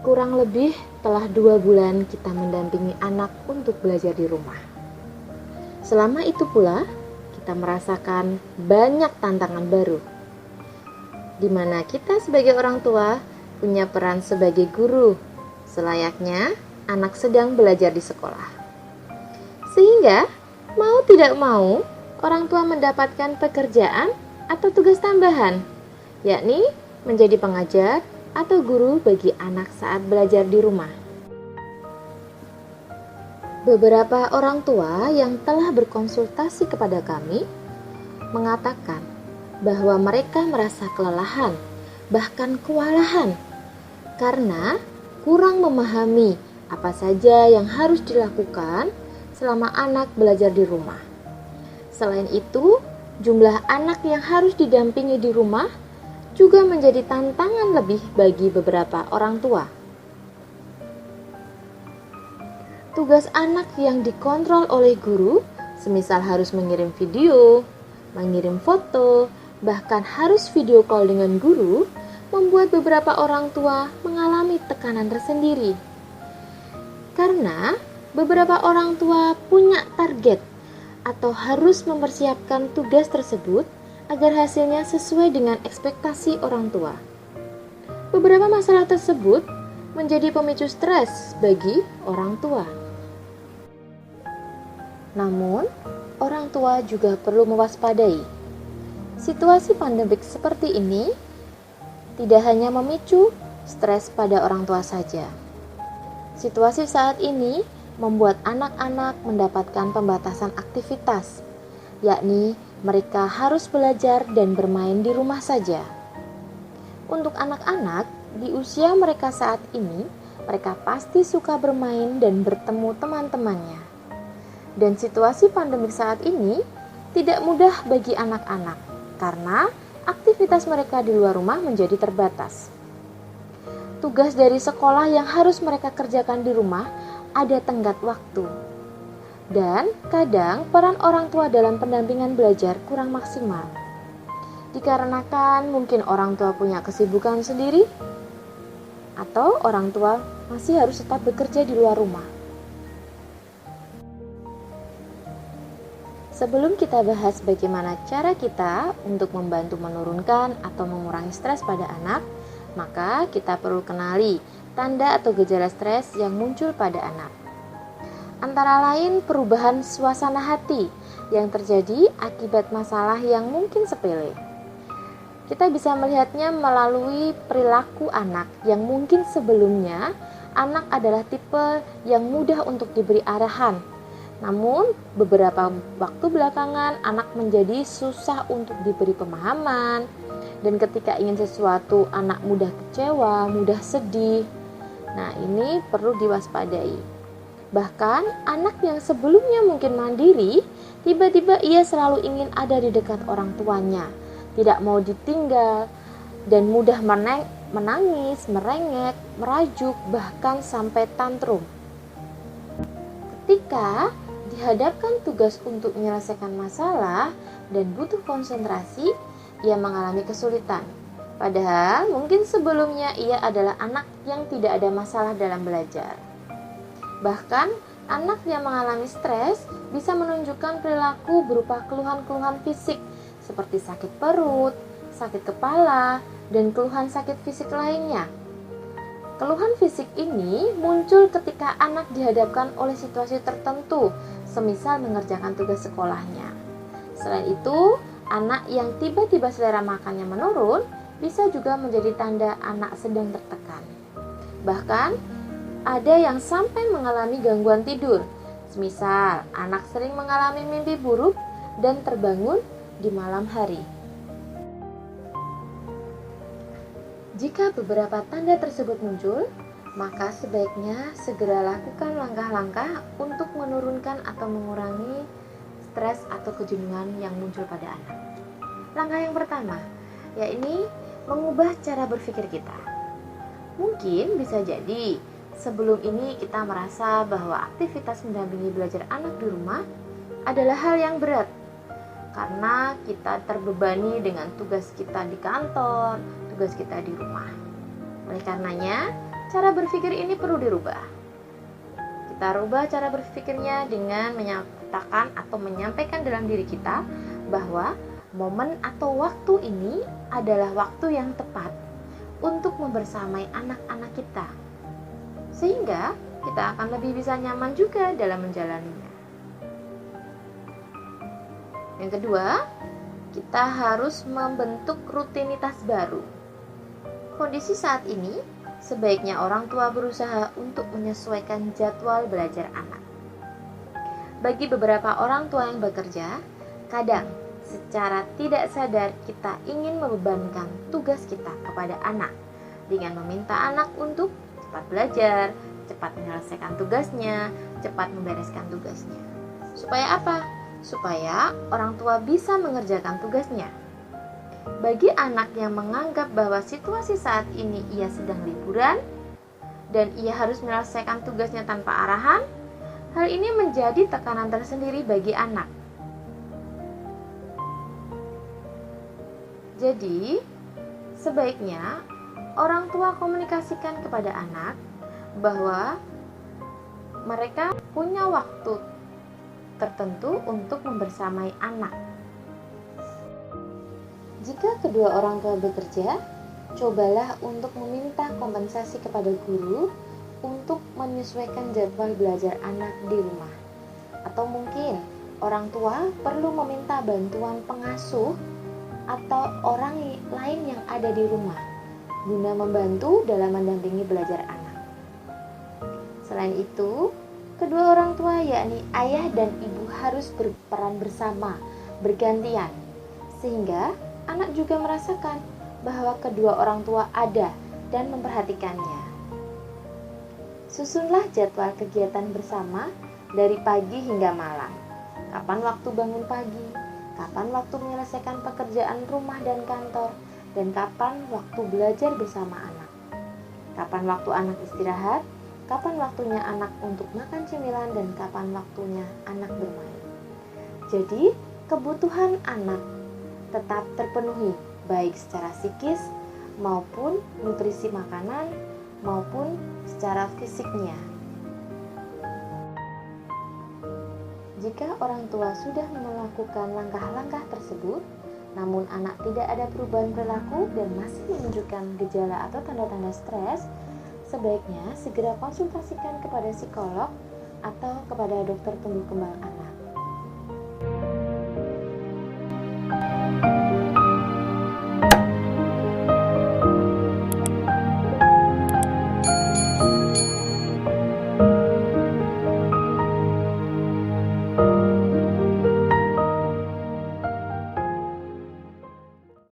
Kurang lebih telah 2 bulan kita mendampingi anak untuk belajar di rumah. Selama itu pula, kita merasakan banyak tantangan baru, di mana kita sebagai orang tua punya peran sebagai guru, selayaknya anak sedang belajar di sekolah. Sehingga, mau tidak mau, orang tua mendapatkan pekerjaan atau tugas tambahan, yakni menjadi pengajar atau guru bagi anak saat belajar di rumah. Beberapa orang tua yang telah berkonsultasi kepada kami mengatakan bahwa mereka merasa kelelahan, bahkan kewalahan, karena kurang memahami apa saja yang harus dilakukan selama anak belajar di rumah. Selain itu, jumlah anak yang harus didampingi di rumah juga menjadi tantangan lebih bagi beberapa orang tua. Tugas anak yang dikontrol oleh guru, semisal harus mengirim video, mengirim foto, bahkan harus video call dengan guru, membuat beberapa orang tua mengalami tekanan tersendiri. Karena beberapa orang tua punya target atau harus mempersiapkan tugas tersebut agar hasilnya sesuai dengan ekspektasi orang tua. Beberapa masalah tersebut menjadi pemicu stres bagi orang tua. Namun, orang tua juga perlu mewaspadai. Situasi pandemik seperti ini tidak hanya memicu stres pada orang tua saja. Situasi saat ini membuat anak-anak mendapatkan pembatasan aktivitas, yakni mereka harus belajar dan bermain di rumah saja. Untuk anak-anak di usia mereka saat ini, mereka pasti suka bermain dan bertemu teman-temannya. Dan situasi pandemik saat ini tidak mudah bagi anak-anak karena aktivitas mereka di luar rumah menjadi terbatas. Tugas dari sekolah yang harus mereka kerjakan di rumah ada tenggat waktu. Dan kadang peran orang tua dalam pendampingan belajar kurang maksimal. Dikarenakan mungkin orang tua punya kesibukan sendiri, atau orang tua masih harus tetap bekerja di luar rumah. Sebelum kita bahas bagaimana cara kita untuk membantu menurunkan atau mengurangi stres pada anak, maka kita perlu kenali tanda atau gejala stres yang muncul pada anak. Antara lain perubahan suasana hati yang terjadi akibat masalah yang mungkin sepele. Kita bisa melihatnya melalui perilaku anak yang mungkin sebelumnya anak adalah tipe yang mudah untuk diberi arahan. Namun beberapa waktu belakangan anak menjadi susah untuk diberi pemahaman, dan ketika ingin sesuatu anak mudah kecewa, mudah sedih. Nah, ini perlu diwaspadai. Bahkan anak yang sebelumnya mungkin mandiri, tiba-tiba ia selalu ingin ada di dekat orang tuanya, tidak mau ditinggal, dan mudah menangis, merengek, merajuk, bahkan sampai tantrum. Ketika dihadapkan tugas untuk menyelesaikan masalah dan butuh konsentrasi, ia mengalami kesulitan. Padahal mungkin sebelumnya ia adalah anak yang tidak ada masalah dalam belajar. Bahkan, anak yang mengalami stres bisa menunjukkan perilaku berupa keluhan-keluhan fisik seperti sakit perut, sakit kepala, dan keluhan sakit fisik lainnya. Keluhan fisik ini muncul ketika anak dihadapkan oleh situasi tertentu, semisal mengerjakan tugas sekolahnya. Selain itu, anak yang tiba-tiba selera makannya menurun bisa juga menjadi tanda anak sedang tertekan. Bahkan, ada yang sampai mengalami gangguan tidur, semisal anak sering mengalami mimpi buruk dan terbangun di malam hari. Jika beberapa tanda tersebut muncul, maka sebaiknya segera lakukan langkah-langkah untuk menurunkan atau mengurangi stres atau kejenuhan yang muncul pada anak. Langkah yang pertama, yakni mengubah cara berpikir kita. Mungkin bisa jadi sebelum ini kita merasa bahwa aktivitas mendampingi belajar anak di rumah adalah hal yang berat karena kita terbebani dengan tugas kita di kantor, tugas kita di rumah. Oleh karenanya, cara berpikir ini perlu dirubah. Kita rubah cara berpikirnya dengan menyatakan atau menyampaikan dalam diri kita bahwa momen atau waktu ini adalah waktu yang tepat untuk membersamai anak-anak kita, sehingga kita akan lebih bisa nyaman juga dalam menjalaninya. Yang kedua, kita harus membentuk rutinitas baru. Kondisi saat ini, sebaiknya orang tua berusaha untuk menyesuaikan jadwal belajar anak. Bagi beberapa orang tua yang bekerja, kadang secara tidak sadar kita ingin membebankan tugas kita kepada anak dengan meminta anak untuk cepat belajar, cepat menyelesaikan tugasnya, cepat membereskan tugasnya. Supaya apa? Supaya orang tua bisa mengerjakan tugasnya. Bagi anak yang menganggap bahwa situasi saat ini ia sedang liburan dan ia harus menyelesaikan tugasnya tanpa arahan, hal ini menjadi tekanan tersendiri bagi anak. Jadi, sebaiknya orang tua komunikasikan kepada anak bahwa mereka punya waktu tertentu untuk membersamai anak. Jika kedua orang tua bekerja, cobalah untuk meminta kompensasi kepada guru untuk menyesuaikan jadwal belajar anak di rumah. Atau mungkin orang tua perlu meminta bantuan pengasuh atau orang lain yang ada di rumah guna membantu dalam mendampingi belajar anak. Selain itu, kedua orang tua yakni ayah dan ibu harus berperan bersama, bergantian, sehingga anak juga merasakan bahwa kedua orang tua ada dan memperhatikannya. Susunlah jadwal kegiatan bersama dari pagi hingga malam. Kapan waktu bangun pagi, kapan waktu menyelesaikan pekerjaan rumah dan kantor, dan kapan waktu belajar bersama anak. Kapan waktu anak istirahat, kapan waktunya anak untuk makan cemilan, dan kapan waktunya anak bermain. Jadi, kebutuhan anak tetap terpenuhi, baik secara psikis maupun nutrisi makanan maupun secara fisiknya. Jika orang tua sudah melakukan langkah-langkah tersebut, namun anak tidak ada perubahan perilaku dan masih menunjukkan gejala atau tanda-tanda stres, sebaiknya segera konsultasikan kepada psikolog atau kepada dokter tumbuh kembang anak.